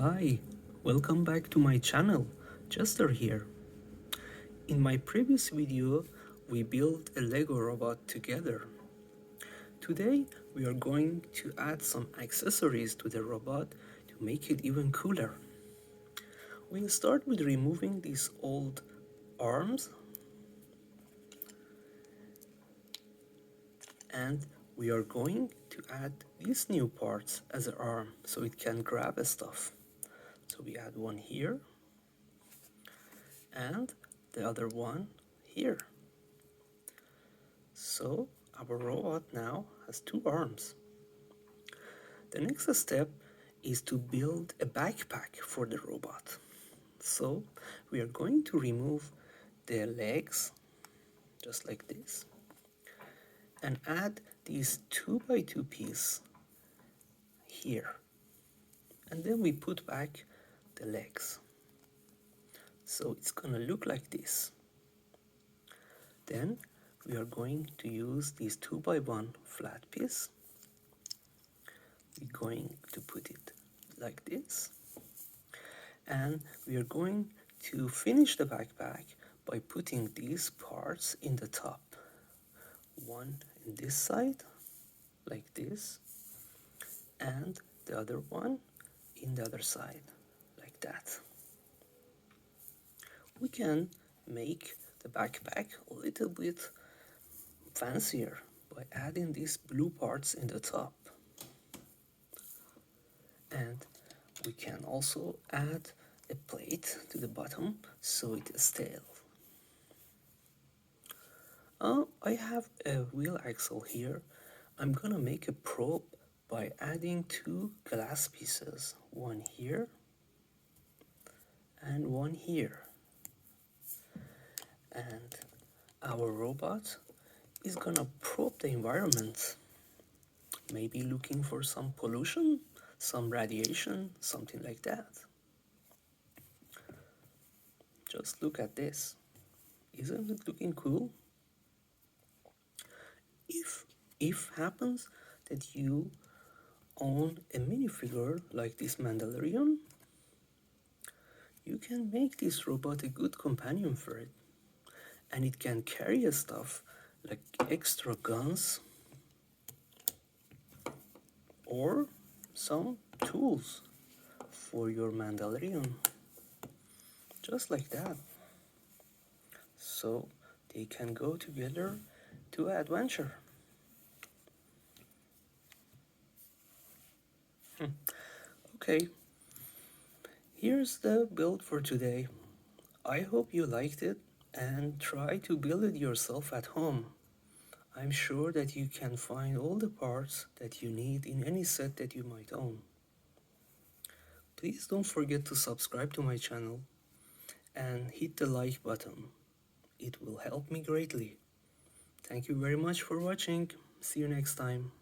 Hi, welcome back to my channel, Chester here. In my previous video, we built a Lego robot together. Today, we are going to add some accessories to the robot to make it even cooler. We'll start with removing these old arms, and we are going to add these new parts as an arm so it can grab stuff. So we add one here and the other one here. So our robot now has two arms. The next step is to build a backpack for the robot. So we are going to remove the legs, just like this, and add these 2x2 pieces here. And then we put back the legs. So it's gonna look like this. Then we are going to use these 2x1 flat piece. We're going to put it like this, and we are going to finish the backpack by putting these parts in the top. One in this side, like this, and the other one in the other side, like that. We can make the backpack a little bit fancier by adding these blue parts in the top. And we can also add a plate to the bottom so it is stale. I have a wheel axle here. I'm gonna make a probe by adding two glass pieces, one here and one here. And our robot is gonna probe the environment, maybe looking for some pollution, some radiation, something like that. Just look at this. Isn't it looking cool? If happens that you own a minifigure like this Mandalorian, you can make this robot a good companion for it. And it can carry stuff like extra guns or some tools for your Mandalorian. Just like that. So they can go together to adventure. Okay, here's the build for today. I hope you liked it and try to build it yourself at home. I'm sure that you can find all the parts that you need in any set that you might own. Please don't forget to subscribe to my channel and hit the like button. It will help me greatly. Thank you very much for watching. See you next time.